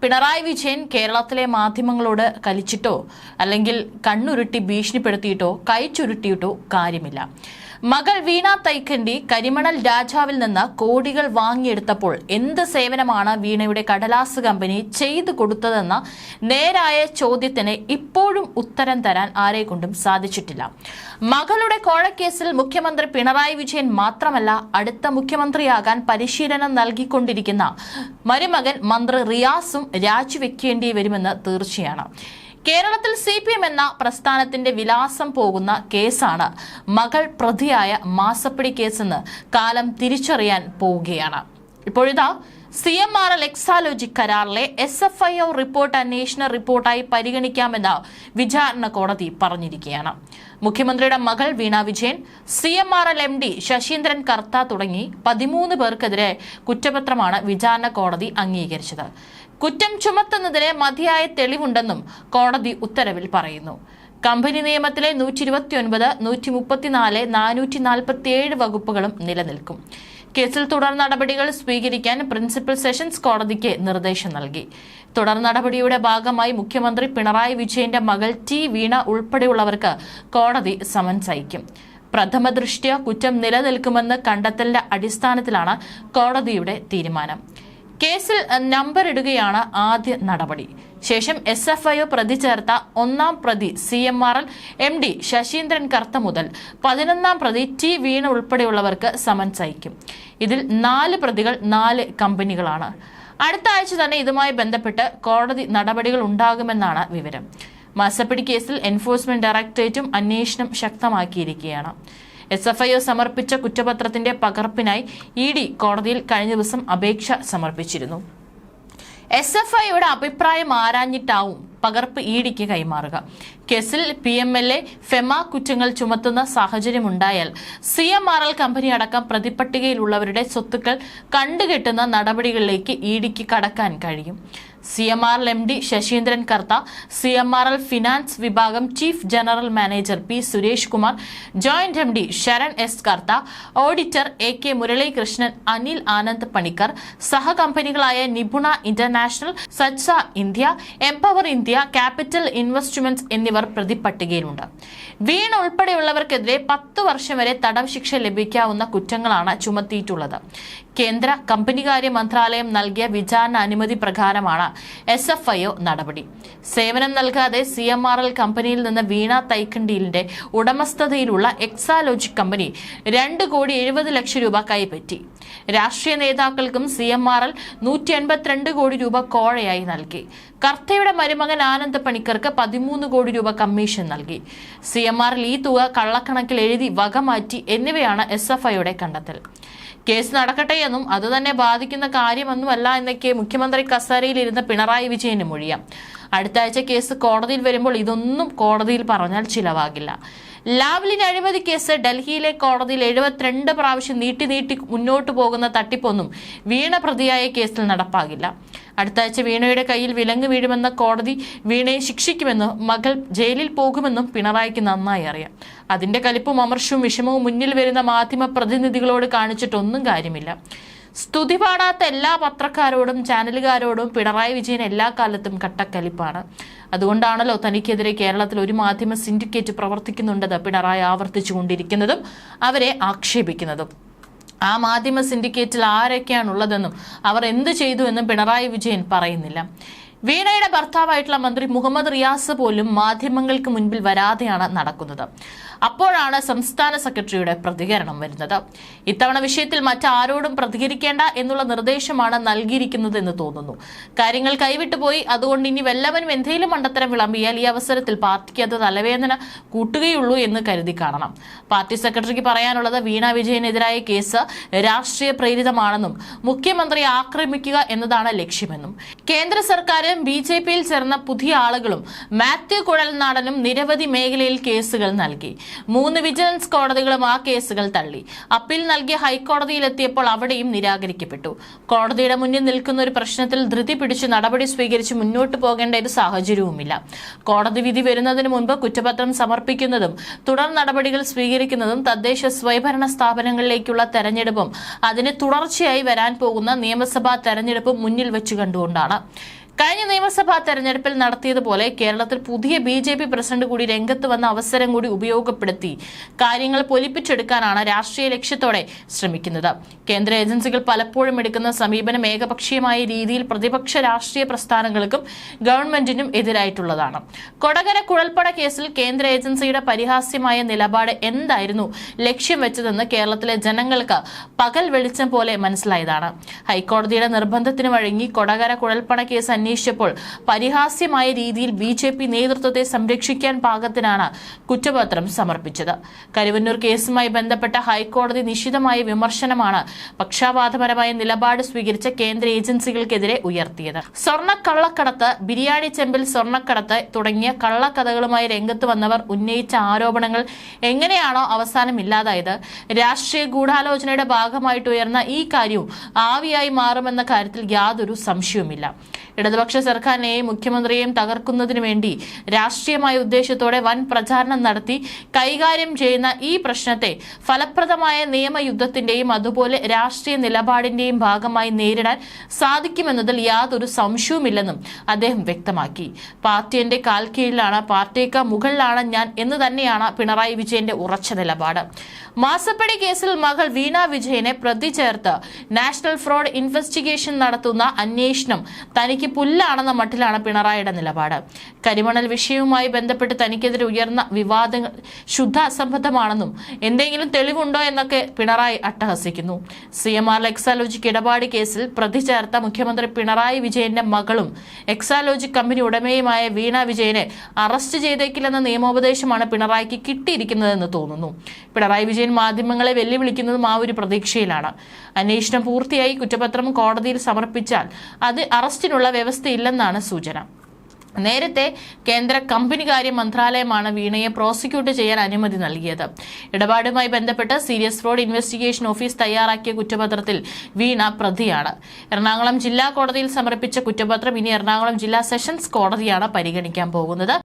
പിണറായി വിജയൻ കേരളത്തിലെ മാധ്യമങ്ങളോട് കലിച്ചിട്ടോ അല്ലെങ്കിൽ കണ്ണുരുട്ടി ഭീഷണിപ്പെടുത്തിയിട്ടോ കൈ ചുരുട്ടിയിട്ടോ കാര്യമില്ല. മകൾ വീണ തൈക്കണ്ടി കരിമണൽ രാജാവിൽ നിന്ന് കോടികൾ വാങ്ങിയെടുത്തപ്പോൾ എന്ത് സേവനമാണ് വീണയുടെ കടലാസ് കമ്പനി ചെയ്തു കൊടുത്തതെന്ന നേരായ ചോദ്യത്തിന് ഇപ്പോഴും ഉത്തരം തരാൻ ആരെക്കൊണ്ടും സാധിച്ചിട്ടില്ല. മകളുടെ കോഴക്കേസിൽ മുഖ്യമന്ത്രി പിണറായി വിജയൻ മാത്രമല്ല, അടുത്ത മുഖ്യമന്ത്രിയാകാൻ പരിശീലനം നൽകിക്കൊണ്ടിരിക്കുന്ന മരുമകൻ മന്ത്രി റിയാസും രാജിവെക്കേണ്ടി വരുമെന്ന് തീർച്ചയാണ്. കേരളത്തിൽ CPM എന്ന പ്രസ്ഥാനത്തിന്റെ വിലാസം പോകുന്ന കേസാണ് മകൾ പ്രതിയായ മാസപ്പടി കേസെന്ന് കാലം തിരിച്ചറിയാൻ പോവുകയാണ്. ഇപ്പോഴിതാ CMRL എക്സാലോജി കരാറിലെ SFIO റിപ്പോർട്ട് അന്വേഷണ റിപ്പോർട്ടായി പരിഗണിക്കാമെന്ന് വിചാരണ കോടതി പറഞ്ഞിരിക്കുകയാണ്. മുഖ്യമന്ത്രിയുടെ മകൾ വീണ വിജയൻ, CMRL MD ശശീന്ദ്രൻ കർത്ത തുടങ്ങി 13 പേർക്കെതിരെ കുറ്റപത്രമാണ് വിചാരണ കോടതി അംഗീകരിച്ചത്. കുറ്റം ചുമത്തുന്നതിന് മതിയായ തെളിവുണ്ടെന്നും കോടതി ഉത്തരവിൽ പറയുന്നു. കമ്പനി നിയമത്തിലെ 129, 134, 447 വകുപ്പുകളും നിലനിൽക്കും. കേസിൽ തുടർ നടപടികൾ സ്വീകരിക്കാൻ പ്രിൻസിപ്പൽ സെഷൻസ് കോടതിക്ക് നിർദ്ദേശം നൽകി. തുടർ നടപടിയുടെ ഭാഗമായി മുഖ്യമന്ത്രി പിണറായി വിജയന്റെ മകൾ വീണ ഉൾപ്പെടെയുള്ളവർക്ക് കോടതി സമൻസ് അയക്കും. പ്രഥമ ദൃഷ്ട്യാ കുറ്റം നിലനിൽക്കുമെന്ന് കണ്ടെത്തലിന്റെ അടിസ്ഥാനത്തിലാണ് കോടതിയുടെ തീരുമാനം. കേസിൽ നമ്പർ ഇടുകയാണ് ആദ്യ നടപടി. ശേഷം SFIO പ്രതി ചേർത്ത 1-ാം പ്രതി CMRL MD ശശീന്ദ്രൻ കർത്ത മുതൽ 11-ാം പ്രതി വീണ ഉൾപ്പെടെയുള്ളവർക്ക് സമൻസ് അയക്കും. ഇതിൽ 4 പ്രതികൾ 4 കമ്പനികളാണ്. അടുത്ത ആഴ്ച തന്നെ ഇതുമായി ബന്ധപ്പെട്ട് കോടതി നടപടികൾ ഉണ്ടാകുമെന്നാണ് വിവരം. മാസപ്പടി കേസിൽ എൻഫോഴ്സ്മെന്റ് ഡയറക്ടറേറ്റും അന്വേഷണം ശക്തമാക്കിയിരിക്കുകയാണ്. SFIO സമർപ്പിച്ച കുറ്റപത്രത്തിന്റെ പകർപ്പിനായി ED കോടതിയിൽ കഴിഞ്ഞ ദിവസം അപേക്ഷ സമർപ്പിച്ചിരുന്നു. SFIOയുടെ അഭിപ്രായം ആരാഞ്ഞിട്ടാവും പകർപ്പ് EDക്ക് കൈമാറുക. കേസിൽ PMLA, FEMA കുറ്റങ്ങൾ ചുമത്തുന്ന സാഹചര്യമുണ്ടായാൽ CMRL കമ്പനി അടക്കം പ്രതിപട്ടികയിലുള്ളവരുടെ സ്വത്തുക്കൾ കണ്ടുകെട്ടുന്ന നടപടികളിലേക്ക് EDക്ക് കടക്കാൻ കഴിയും. CMRL MD Sasheendran Kartha, CMRL finance വിഭാഗം chief general manager P Suresh Kumar, joint MD Saran S Kartha, auditor AK Muralikrishnan, Anil Anand Panicker, സഹകമ്പനികളായ Nipuna international, Sajsa India, empower India, capital investments എന്നിവർ പ്രതിപട്ടികയിലുണ്ട്. വീണ ഉൾപ്പെടെയുള്ളവർക്കെതിരെ 10 വർഷം വരെ തടവ് ശിക്ഷ ലഭിക്കാവുന്ന കുറ്റങ്ങളാണ് ചുമത്തിയിട്ടുള്ളത്. കേന്ദ്ര കമ്പനികാര്യ മന്ത്രാലയം നൽകിയ വിചാരണ അനുമതി പ്രകാരമാണ് SFIO നടപടി. സേവനം നൽകാതെ CMRL കമ്പനിയിൽ നിന്ന് വീണ തൈക്കണ്ടിയിലിന്റെ ഉടമസ്ഥതയിലുള്ള എക്സാലോജി കമ്പനി 2,70,00,000 രൂപ കൈപ്പറ്റി. രാഷ്ട്രീയ നേതാക്കൾക്കും CMRL 182 കോടി രൂപ കോഴയായി നൽകി. കർത്തയുടെ മരുമകൻ ആനന്ദ് പണിക്കർക്ക് 13 കോടി രൂപ കമ്മീഷൻ നൽകി. CMRL ഈ തുക കള്ളക്കണക്കിൽ എഴുതി വകമാറ്റി എന്നിവയാണ് SFIOയുടെ കണ്ടെത്തൽ. കേസ് നടക്കട്ടെയെന്നും അതുതന്നെ ബാധിക്കുന്ന കാര്യമൊന്നുമല്ല എന്നൊക്കെ മുഖ്യമന്ത്രി കസേരയിൽ ഇരുന്ന പിണറായി വിജയന് മൊഴിയാം. അടുത്ത ആഴ്ച കേസ് കോടതിയിൽ വരുമ്പോൾ ഇതൊന്നും കോടതിയിൽ പറഞ്ഞാൽ ചിലവാകില്ല. ലാവ്ലിൻ അഴിമതി കേസ് ഡൽഹിയിലെ കോടതിയിൽ 72 പ്രാവശ്യം നീട്ടി മുന്നോട്ടു പോകുന്ന തട്ടിപ്പൊന്നും വീണ പ്രതിയായ കേസിൽ നടപ്പാകില്ല. അടുത്ത ആഴ്ച വീണയുടെ കയ്യിൽ വിലങ്ങ് വീഴുമെന്ന കോടതി വീണയെ ശിക്ഷിക്കുമെന്നും മകൾ ജയിലിൽ പോകുമെന്നും പിണറായിക്ക് നന്നായി അറിയാം. അതിന്റെ കലിപ്പും അമർഷവും വിഷമവും മുന്നിൽ വരുന്ന മാധ്യമ പ്രതിനിധികളോട് കാണിച്ചിട്ടൊന്നും കാര്യമില്ല. സ്തുതി പാടാത്ത എല്ലാ പത്രക്കാരോടും ചാനലുകാരോടും പിണറായി വിജയൻ എല്ലാ കാലത്തും കട്ടക്കലിപ്പാണ്. അതുകൊണ്ടാണല്ലോ തനിക്കെതിരെ കേരളത്തിൽ ഒരു മാധ്യമ സിൻഡിക്കേറ്റ് പ്രവർത്തിക്കുന്നുണ്ടെന്ന് പിണറായി ആവർത്തിച്ചുകൊണ്ടിരിക്കുന്നതും അവരെ ആക്ഷേപിക്കുന്നതും. ആ മാധ്യമ സിൻഡിക്കേറ്റിൽ ആരൊക്കെയാണുള്ളതെന്നും അവർ എന്ത് ചെയ്തു എന്നും പിണറായി വിജയൻ പറയുന്നില്ല. വീണയുടെ ഭർത്താവായിട്ടുള്ള മന്ത്രി മുഹമ്മദ് റിയാസ് പോലും മാധ്യമങ്ങൾക്ക് മുൻപിൽ വരാതെയാണ് നടക്കുന്നത്. അപ്പോഴാണ് സംസ്ഥാന സെക്രട്ടറിയുടെ പ്രതികരണം വരുന്നത്. ഇത്തവണ വിഷയത്തിൽ മറ്റാരോടും പ്രതികരിക്കേണ്ട എന്നുള്ള നിർദ്ദേശമാണ് നൽകിയിരിക്കുന്നതെന്ന് തോന്നുന്നു. കാര്യങ്ങൾ കൈവിട്ടുപോയി. അതുകൊണ്ട് ഇനി വല്ലവനും എന്തെങ്കിലും മണ്ടത്തരം വിളമ്പിയാൽ ഈ അവസരത്തിൽ പാർട്ടിക്ക് അത് തലവേദന കൂട്ടുകയുള്ളൂ എന്ന് കരുതി കാണണം. പാർട്ടി സെക്രട്ടറിക്ക് പറയാനുള്ളത് വീണ വിജയനെതിരായ കേസ് രാഷ്ട്രീയ പ്രേരിതമാണെന്നും മുഖ്യമന്ത്രിയെ ആക്രമിക്കുക എന്നതാണ് ലക്ഷ്യമെന്നും കേന്ദ്ര സർക്കാരും BJPയിൽ ചേർന്ന പുതിയ ആളുകളും മാത്യു കുഴൽനാടനും നിരവധി മേഖലയിൽ കേസുകൾ നൽകി. 3 വിജിലൻസ് കോടതികളും ആ കേസുകൾ തള്ളി. അപ്പീൽ നൽകിയ ഹൈക്കോടതിയിലെത്തിയപ്പോൾ അവിടെയും നിരാകരിക്കപ്പെട്ടു. കോടതിയുടെ മുന്നിൽ നിൽക്കുന്ന ഒരു പ്രശ്നത്തിൽ ധൃതി പിടിച്ച് നടപടി സ്വീകരിച്ച് മുന്നോട്ട് പോകേണ്ട ഒരു സാഹചര്യവുമില്ല. കോടതി വിധി വരുന്നതിന് മുൻപ് കുറ്റപത്രം സമർപ്പിക്കുന്നതും തുടർ നടപടികൾ സ്വീകരിക്കുന്നതും തദ്ദേശ സ്വയംഭരണ സ്ഥാപനങ്ങളിലേക്കുള്ള തെരഞ്ഞെടുപ്പും അതിന് തുടർച്ചയായി വരാൻ പോകുന്ന നിയമസഭാ തെരഞ്ഞെടുപ്പും മുന്നിൽ വെച്ച് കണ്ടുകൊണ്ടാണ്. കഴിഞ്ഞ നിയമസഭാ തെരഞ്ഞെടുപ്പിൽ നടത്തിയതുപോലെ കേരളത്തിൽ പുതിയ BJP പ്രസിഡന്റ് കൂടി രംഗത്ത് വന്ന അവസരം കൂടി ഉപയോഗപ്പെടുത്തി കാര്യങ്ങൾ പൊലിപ്പിച്ചെടുക്കാനാണ് രാഷ്ട്രീയ ലക്ഷ്യത്തോടെ ശ്രമിക്കുന്നത്. കേന്ദ്ര ഏജൻസികൾ പലപ്പോഴും എടുക്കുന്ന സമീപനം ഏകപക്ഷീയമായ രീതിയിൽ പ്രതിപക്ഷ രാഷ്ട്രീയ പ്രസ്ഥാനങ്ങൾക്കും ഗവൺമെന്റിനും എതിരായിട്ടുള്ളതാണ്. കൊടകര കുഴൽപ്പണ കേസിൽ കേന്ദ്ര ഏജൻസിയുടെ പരിഹാസ്യമായ നിലപാട് എന്തായിരുന്നു ലക്ഷ്യം വെച്ചതെന്ന് കേരളത്തിലെ ജനങ്ങൾക്ക് പകൽ വെളിച്ചം പോലെ മനസ്സിലായതാണ്. ഹൈക്കോടതിയുടെ നിർബന്ധത്തിന് വഴങ്ങി കൊടകര കുഴൽപ്പണ കേസ് അന്വേഷിച്ചപ്പോൾ പരിഹാസ്യമായ രീതിയിൽ BJP നേതൃത്വത്തെ സംരക്ഷിക്കാൻ പാകത്തിനാണ് കുറ്റപത്രം സമർപ്പിച്ചത്. കരുവന്നൂർ കേസുമായി ബന്ധപ്പെട്ട ഹൈക്കോടതി നിശിതമായ വിമർശനമാണ് പക്ഷാപാതപരമായ നിലപാട് സ്വീകരിച്ച കേന്ദ്ര ഏജൻസികൾക്കെതിരെ ഉയർത്തിയത്. സ്വർണ്ണക്കള്ളക്കടത്ത്, ബിരിയാണി ചെമ്പിൽ സ്വർണ്ണക്കടത്ത് തുടങ്ങിയ കള്ളക്കഥകളുമായി രംഗത്ത് വന്നവർ ഉന്നയിച്ച ആരോപണങ്ങൾ എങ്ങനെയാണോ അവസാനം ഇല്ലാതായത്, രാഷ്ട്രീയ ഗൂഢാലോചനയുടെ ഭാഗമായിട്ട് ഉയർന്ന ഈ കാര്യവും ആവിയായി മാറുമെന്ന കാര്യത്തിൽ യാതൊരു സംശയവുമില്ല. ഇടതുപക്ഷ സർക്കാരിനെയും മുഖ്യമന്ത്രിയെയും തകർക്കുന്നതിനു വേണ്ടി രാഷ്ട്രീയമായ ഉദ്ദേശത്തോടെ വൻ പ്രചാരണം നടത്തി കൈകാര്യം ചെയ്യുന്ന ഈ പ്രശ്നത്തെ ഫലപ്രദമായ നിയമയുദ്ധത്തിന്റെയും അതുപോലെ രാഷ്ട്രീയ നിലപാടിന്റെയും ഭാഗമായി നേരിടാൻ സാധിക്കുമെന്നതിൽ യാതൊരു സംശയവുമില്ലെന്നും അദ്ദേഹം വ്യക്തമാക്കി. പാർട്ടി എന്റെ കാൽ കീഴിലാണ്, പാർട്ടിയേക്കാൾ മുകളിലാണ് ഞാൻ എന്ന് തന്നെയാണ് പിണറായി വിജയന്റെ ഉറച്ച നിലപാട്. മാസപ്പടി കേസിൽ മകൾ വീണ വിജയനെ പ്രതി ചേർത്ത് നാഷണൽ ഫ്രോഡ് ഇൻവെസ്റ്റിഗേഷൻ നടത്തുന്ന അന്വേഷണം തനിക്ക് പുല്ലാണെന്ന മട്ടിലാണ് പിണറായിയുടെ നിലപാട്. കരിമണൽ വിഷയവുമായി ബന്ധപ്പെട്ട് തനിക്കെതിരെ ഉയർന്ന വിവാദങ്ങൾ ശുദ്ധ അസംബന്ധമാണെന്നും എന്തെങ്കിലും തെളിവുണ്ടോ എന്നൊക്കെ പിണറായി അട്ടഹസിക്കുന്നു. CMR എക്സാലോജിക് ഇടപാട് കേസിൽ പ്രതി ചേർത്ത മുഖ്യമന്ത്രി പിണറായി വിജയന്റെ മകളും എക്സാലോജിക് കമ്പനി ഉടമയുമായ വീണ വിജയനെ അറസ്റ്റ് ചെയ്തേക്കില്ലെന്ന നിയമോപദേശമാണ് പിണറായിക്ക് കിട്ടിയിരിക്കുന്നതെന്ന് തോന്നുന്നു. പിണറായി വിജയൻ മാധ്യമങ്ങളെ വെല്ലുവിളിക്കുന്നതും ആ ഒരു പ്രതീക്ഷയിലാണ്. അന്വേഷണം പൂർത്തിയായി കുറ്റപത്രം കോടതിയിൽ സമർപ്പിച്ചാൽ അത് അറസ്റ്റിനുള്ള വ്യവസ്ഥയില്ലെന്നാണ് സൂചന. നേരത്തെ കേന്ദ്ര കമ്പനികാര്യ മന്ത്രാലയമാണ് വീണയെ പ്രോസിക്യൂട്ട് ചെയ്യാൻ അനുമതി നൽകിയത്. ഇടപാടുമായി ബന്ധപ്പെട്ട് സീരിയസ് ഫ്രോഡ് ഇൻവെസ്റ്റിഗേഷൻ ഓഫീസ് തയ്യാറാക്കിയ കുറ്റപത്രത്തിൽ വീണ പ്രതിയാണ്. എറണാകുളം ജില്ലാ കോടതിയിൽ സമർപ്പിച്ച കുറ്റപത്രം ഇനി എറണാകുളം ജില്ലാ സെഷൻസ് കോടതിയാണ് പരിഗണിക്കാൻ പോകുന്നത്.